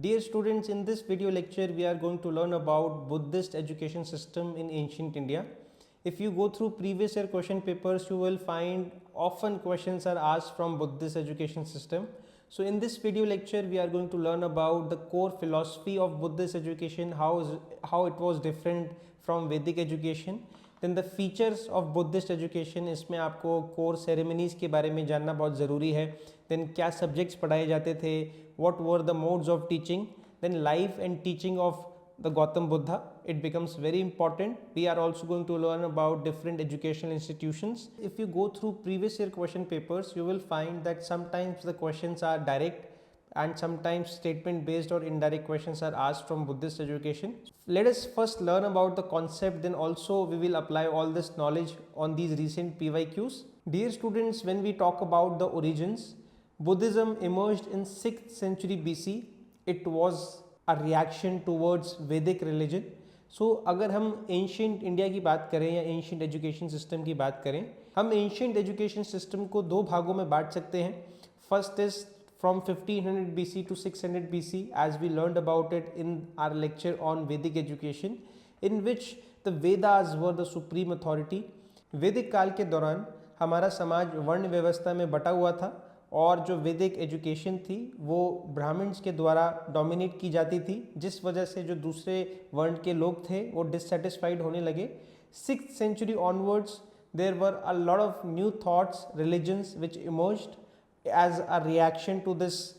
Dear students, in this video lecture we are going to learn about Buddhist education system in ancient India. If you go through previous year question papers, you will find often questions are asked from Buddhist education system. So in this video lecture we are going to learn about the core philosophy of Buddhist education, how it was different from Vedic education. Then the features of Buddhist education, इसमें आपको core ceremonies के बारे में जानना बहुत ज़रूरी है. Then क्या सब्जेक्ट्स पढ़ाए जाते थे, what were the modes of teaching, then life and teaching of the Gautam Buddha, it becomes very important. We are also going to learn about different educational institutions. If you go through previous year question papers, you will find that sometimes the questions are direct and sometimes statement based or indirect questions are asked from Buddhist education. Let us first learn about the concept, then also we will apply all this knowledge on these recent PYQs. Dear students, when we talk about the origins, Buddhism emerged in 6th century BC. It was a reaction towards Vedic religion. So अगर हम ancient India की बात करें या ancient education system की बात करें, हम एंशियंट एजुकेशन सिस्टम को दो भागों में बांट सकते हैं. First is from 1500 BC to 600 BC, as we learned about it in our lecture on Vedic education, in which the Vedas were the supreme authority. वैदिक काल के दौरान हमारा समाज वर्ण व्यवस्था में बटा हुआ था और जो वैदिक एजुकेशन थी वो ब्राह्मण्स के द्वारा डोमिनेट की जाती थी, जिस वजह से जो दूसरे वर्ण के लोग थे वो डिससेटिस्फाइड होने लगे. 6th century onwards there were a lot of new thoughts, religions which emerged as a reaction to this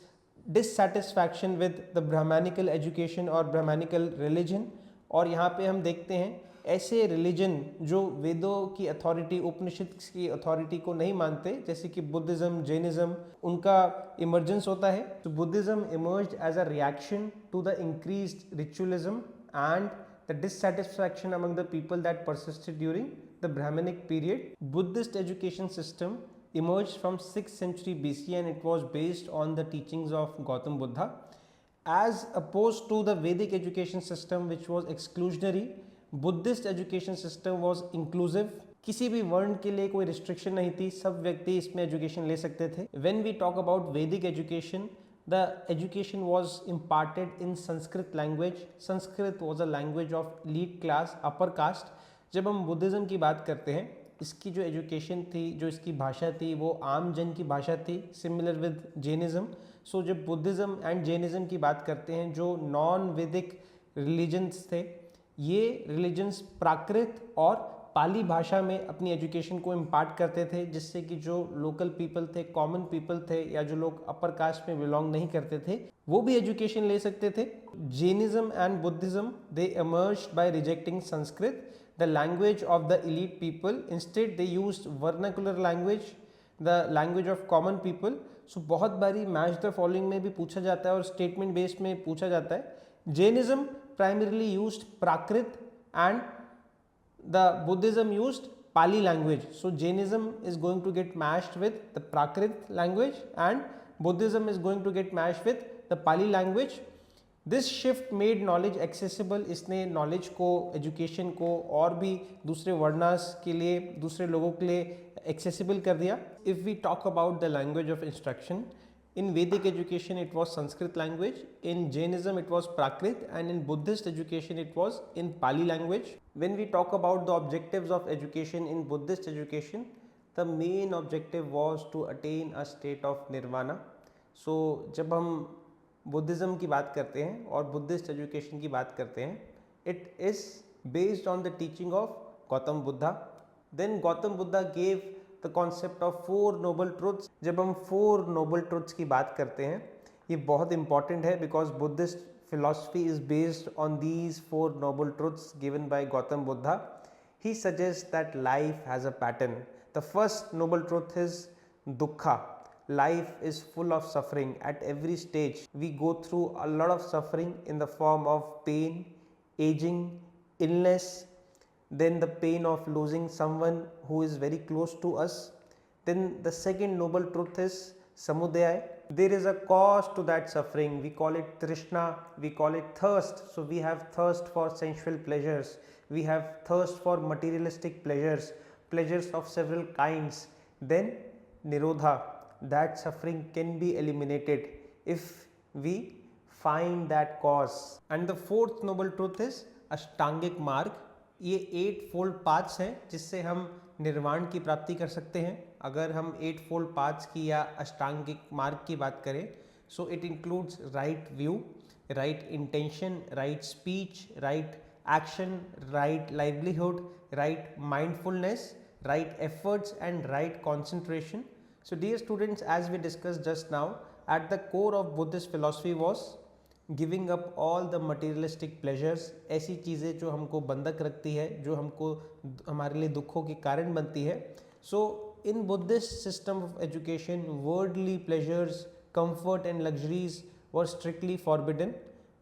dissatisfaction with the Brahmanical education or Brahmanical religion. और यहाँ पे हम देखते हैं ऐसे रिलीजन जो वेदों की अथॉरिटी, उपनिषद की अथॉरिटी को नहीं मानते, जैसे कि बुद्धिज्म, जैनिज्म, उनका इमर्जेंस होता है. तो Buddhism emerged as a reaction to the increased ritualism and the dissatisfaction among the people that persisted during the Brahmanic period. Buddhist education system emerged from 6th century BC and it was based on the teachings of Gautam Buddha, as opposed to the Vedic education system which was exclusionary. Buddhist education system was inclusive. किसी भी वर्ण के लिए कोई restriction नहीं थी, सब व्यक्ति इसमें एजुकेशन ले सकते थे. When we talk about Vedic education, the education was imparted in Sanskrit language. Sanskrit was a language of elite class, upper caste. जब हम बुद्धिज़्म की बात करते हैं, इसकी जो एजुकेशन थी, जो इसकी भाषा थी, वो आम जन की भाषा थी, सिमिलर विद जैनिज़्म. सो जब बुद्धिज़्म एंड जैनिज़्म की बात करते हैं, जो नॉन वैदिक रिलीजन्स थे, ये रिलीजन्स प्राकृत और पाली भाषा में अपनी एजुकेशन को इम्पार्ट करते थे, जिससे कि जो लोकल पीपल थे, कॉमन पीपल थे, या जो लोग अपर कास्ट में बिलोंग नहीं करते थे, वो भी एजुकेशन ले सकते थे. Jainism and Buddhism they emerged by rejecting Sanskrit, the language of the elite people. Instead they used vernacular language, the language of common people. So बहुत बारी मैच द फॉलोइंग में भी पूछा जाता है और स्टेटमेंट बेस्ड में पूछा जाता है. Jainism primarily used Prakrit and the Buddhism used Pali language. So Jainism is going to get matched with the Prakrit language and Buddhism is going to get matched with the Pali language. This shift made knowledge accessible. इसने knowledge को, education को और भी दूसरे वर्णास के लिए, दूसरे लोगों के लिए accessible कर दिया. If we talk about the language of instruction, in Vedic education it was Sanskrit language, in Jainism it was Prakrit, and in Buddhist education it was in Pali language. When we talk about the objectives of education in Buddhist education, the main objective was to attain a state of nirvana. So जब हम Buddhism की बात करते हैं और Buddhist education की बात करते हैं, it is based on the teaching of Gautam Buddha. Then Gautam Buddha gave the concept of 4 noble truths. जब हम 4 नोबल ट्रुथ्स की बात करते हैं, ये बहुत इंपॉर्टेंट है because Buddhist philosophy is based on these 4 noble truths given by Gautam Buddha. He suggests that life has a pattern. The first noble truth is dukkha. Life is full of suffering. At every stage we go through a lot of suffering in the form of pain, aging, illness, then the pain of losing someone who is very close to us. Then the second noble truth is samudaya. There is a cause to that suffering. We call it trishna, we call it thirst. So we have thirst for sensual pleasures, we have thirst for materialistic pleasures, pleasures of several kinds. Then nirodha, that suffering can be eliminated if we find that cause. And the fourth noble truth is अष्टांगिक मार्ग. ये 8 fold paths हैं जिससे हम निर्वाण की प्राप्ति कर सकते हैं. अगर हम 8 fold paths की या अष्टांगिक मार्ग की बात करें, so it includes right view, right intention, right speech, right action, right livelihood, right mindfulness, right efforts and right concentration. So dear students, as we discussed just now, at the core of Buddhist philosophy was giving up all the materialistic pleasures. ऐसी चीज़ें जो हमको बंधक रखती है, जो हमको हमारे लिए दुखों के कारण बनती है. So in Buddhist system of education worldly pleasures, comfort and luxuries were strictly forbidden.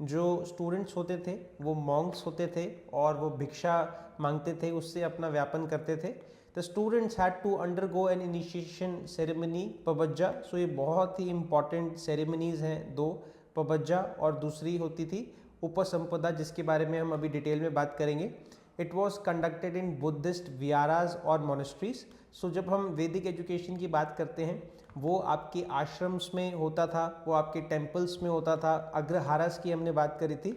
जो स्टूडेंट्स होते थे वो मॉन्क्स होते थे और वो भिक्षा मांगते थे, उससे अपना व्यापन करते थे. The students had to undergo an initiation ceremony, pabbajja. So ये बहुत ही इंपॉर्टेंट सेरेमनीज हैं दो, पबज्जा और दूसरी होती थी उपसंपदा, जिसके बारे में हम अभी डिटेल में बात करेंगे. It was conducted in Buddhist viharas और मोनेस्ट्रीज. सो जब हम वैदिक एजुकेशन की बात करते हैं वो आपके आश्रम्स में होता था, वो आपके टेम्पल्स में होता था. अग्रहारास की हमने बात करी थी.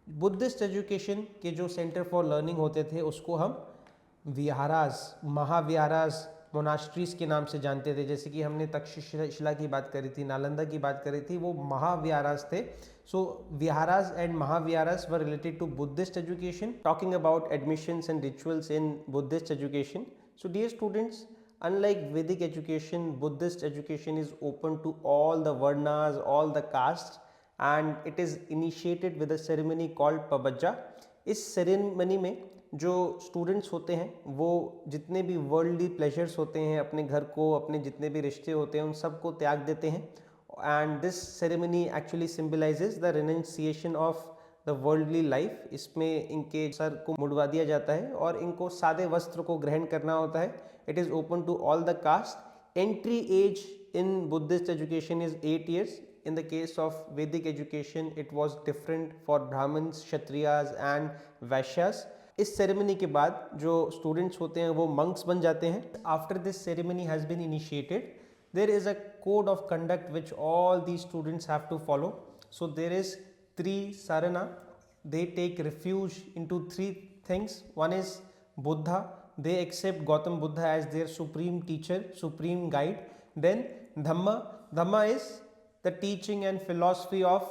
बुद्धिस्ट एजुकेशन के जो सेंटर फॉर लर्निंग होते थे उसको हम विहाराज, महाविहाराज, मोनास्ट्रीज के नाम से जानते थे. जैसे कि हमने तक्षशिला की बात करी थी, नालंदा की बात करी थी, वो महाविहाराज थे. So viharas and mahaviharas were related to Buddhist education. Talking about admissions and rituals in Buddhist education. So dear students, unlike Vedic education, Buddhist education is open to all the varnas, all the castes, and it is initiated with a ceremony called pabajja. इस ceremony में जो students होते हैं वो जितने भी worldly pleasures होते हैं, अपने घर को, अपने जितने भी रिश्ते होते हैं, उन सब को त्याग देते हैं. And this ceremony actually symbolises the renunciation of the worldly life. इसमें इनके सर को मुड़वा दिया जाता है और इनको सादे वस्त्र को ग्रहण करना होता है. It is open to all the caste. Entry age in Buddhist education is 8 years. In the case of Vedic education, it was different for Brahmins, Kshatriyas and Vaishyas. इस सेरेमनी के बाद जो स्टूडेंट्स होते हैं वो मंक्स बन जाते हैं. After this ceremony has been initiated, there is a code of conduct which all the students have to follow. So there is 3 sarana. They take refuge into 3 things. One is Buddha. They accept Gautam Buddha as their supreme teacher, supreme guide. Then Dhamma. Dhamma is the teaching and philosophy of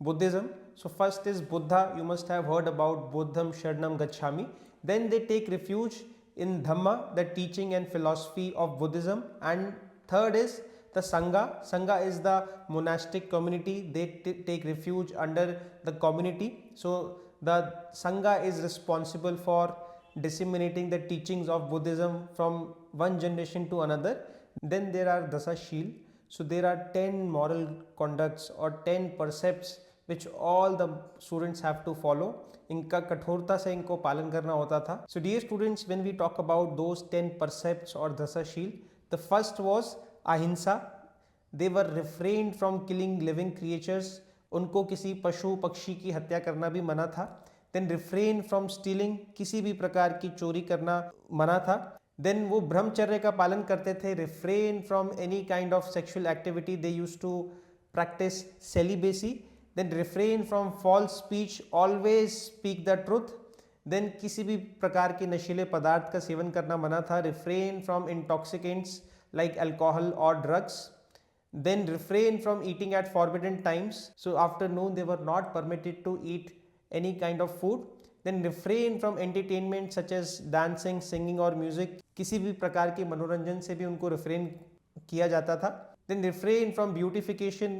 Buddhism. So first is Buddha. You must have heard about Buddham Sharanam Gacchami. Then they take refuge in Dhamma, the teaching and philosophy of Buddhism. And third is the Sangha. Sangha is the monastic community. They take refuge under the community. So the Sangha is responsible for disseminating the teachings of Buddhism from one generation to another. Then there are Dasa Shil. So there are 10 moral conducts or 10 precepts which all the students have to follow. इनका कठोरता से इनको पालन करना होता था. So dear students, when we talk about those 10 precepts or Dasa Shil, the first was Ahimsa. They were refrained from killing living creatures. उनको किसी पशु पक्षी की हत्या करना भी मना था. Then refrain from stealing. किसी भी प्रकार की चोरी करना मना था. Then वो ब्रह्मचर्य का पालन करते थे. Refrain from any kind of sexual activity. They used to practice celibacy. Then refrain from false speech. Always speak the truth. Then किसी भी प्रकार के नशीले पदार्थ का सेवन करना मना था. Refrain from intoxicants like alcohol or drugs. Then refrain from eating at forbidden times. So after noon they were not permitted to eat any kind of food. Then refrain from entertainment such as dancing, singing or music. किसी भी प्रकार के मनोरंजन से भी उनको refrain किया जाता था. Then refrain from beautification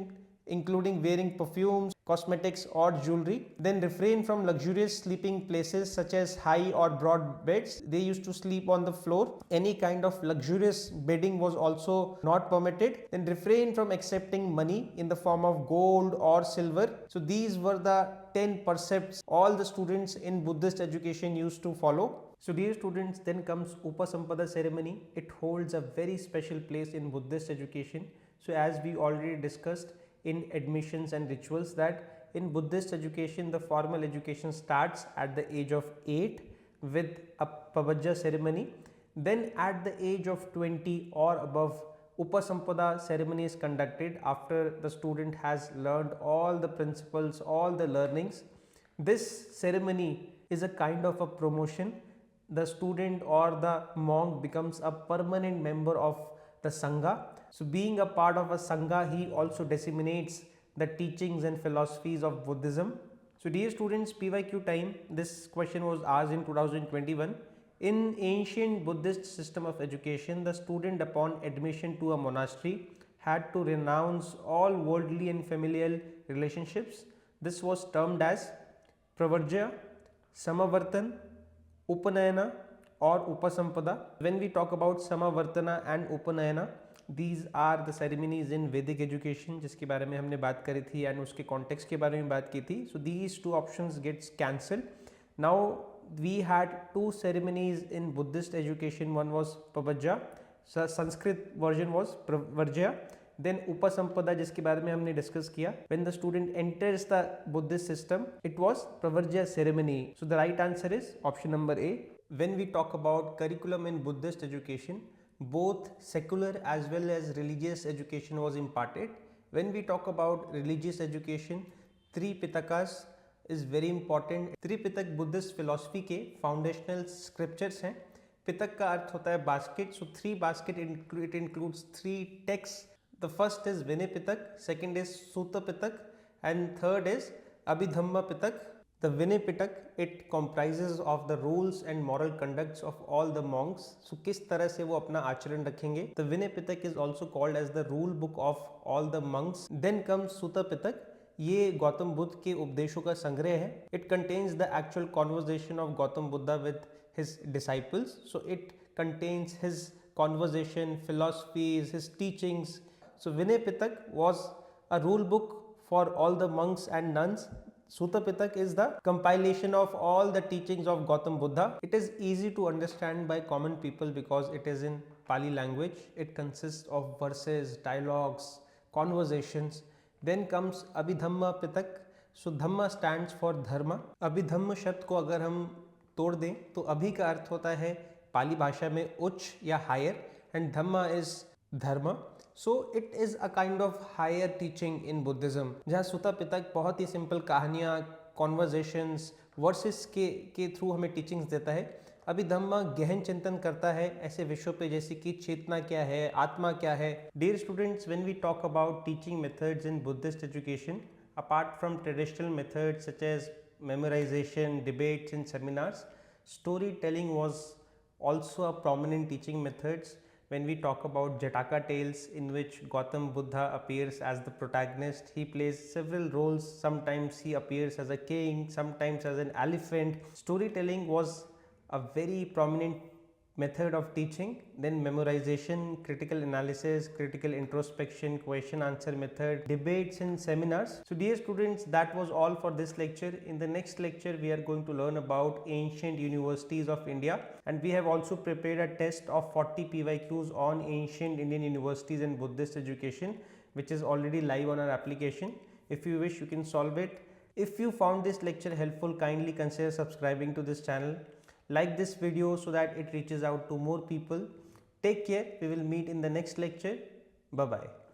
including wearing perfumes, cosmetics or jewelry. Then refrain from luxurious sleeping places such as high or broad beds. They used to sleep on the floor. Any kind of luxurious bedding was also not permitted. Then refrain from accepting money in the form of gold or silver. So these were the 10 precepts all the students in Buddhist education used to follow. So dear students, then comes Upasampada ceremony. It holds a very special place in Buddhist education. So as we already discussed in admissions and rituals, that in Buddhist education the formal education starts at the age of 8 with a pabajja ceremony. Then at the age of 20 or above, Upasampada ceremony is conducted after the student has learned all the principles, all the learnings. This ceremony is a kind of a promotion. The student or the monk becomes a permanent member of the Sangha. So being a part of a Sangha, he also disseminates the teachings and philosophies of Buddhism. So dear students, PYQ time, this question was asked in 2021. In ancient Buddhist system of education, the student upon admission to a monastery had to renounce all worldly and familial relationships. This was termed as Pravarjya, Samavartan, Upanayana or Upasampada. When we talk about Samavartana and Upanayana, these are the ceremonies in Vedic education जिसके बारे में हमने बात करी थी and उसके context के बारे में बात की थी. So these two options gets cancelled. Now we had two ceremonies in Buddhist education. One was Pravarjya, so Sanskrit version was Pravarjya. Then Upasampada जिसके बारे में हमने discuss किया. When the student enters the Buddhist system, it was Pravarjya ceremony. So the right answer is option number A. When we talk about curriculum in Buddhist education, both secular as well as religious education was imparted. When we talk about religious education, three Pitakas is very important. Tripitak Buddhist philosophy के foundational scriptures हैं. पितक का अर्थ होता है basket. So three basket it includes three texts. The first is Vinay Pitak, second is Sutta Pitak, and third is Abhidhamma Pitak. The Vinay Pitak, it comprises of the rules and moral conducts of all the monks. So किस तरह से वो अपना आचरण रखेंगे. The Vinay Pitak is also called as the rule book of all the monks. Then comes Sutta Pitak. ये गौतम बुद्ध के उपदेशों का संग्रह है. It contains the actual conversation of Gautam Buddha with his disciples. So it contains his conversation, philosophies, his teachings. So Vinay Pitak was a rule book for all the monks and nuns. Sutta Pitak is the compilation of all the teachings of Gautam Buddha. It is easy to understand by common people because it is in Pali language. It consists of verses, dialogues, conversations. Then comes Abhidhamma Pitak. So Dhamma stands for Dharma. Abhidhamma शब्द को अगर हम तोड़ दें तो अभी का अर्थ होता है पाली भाषा में उच्च या higher and Dhamma is Dharma. So it is a kind of higher teaching in Buddhism. जहाँ सुता पितक बहुत ही सिंपल कहानियाँ, conversations, verses के थ्रू हमें teachings देता है. अभिधम्मा गहन चिंतन करता है ऐसे विषयों पे जैसे कि चेतना क्या है, आत्मा क्या है. Dear students, when we talk about teaching methods in Buddhist education, apart from traditional methods such as memorization, debates and seminars, storytelling was also a prominent teaching methods. When we talk about Jataka tales, in which Gautam Buddha appears as the protagonist, he plays several roles. Sometimes he appears as a king, sometimes as an elephant. Storytelling was a very prominent method of teaching. Then memorization, critical analysis, critical introspection, question answer method, debates and seminars. So dear students, that was all for this lecture. In the next lecture we are going to learn about ancient universities of India, and we have also prepared a test of 40 PYQs on ancient Indian universities and Buddhist education, which is already live on our application. If you wish, you can solve it. If you found this lecture helpful, kindly consider subscribing to this channel. Like this video so that it reaches out to more people. Take care. We will meet in the next lecture. Bye bye.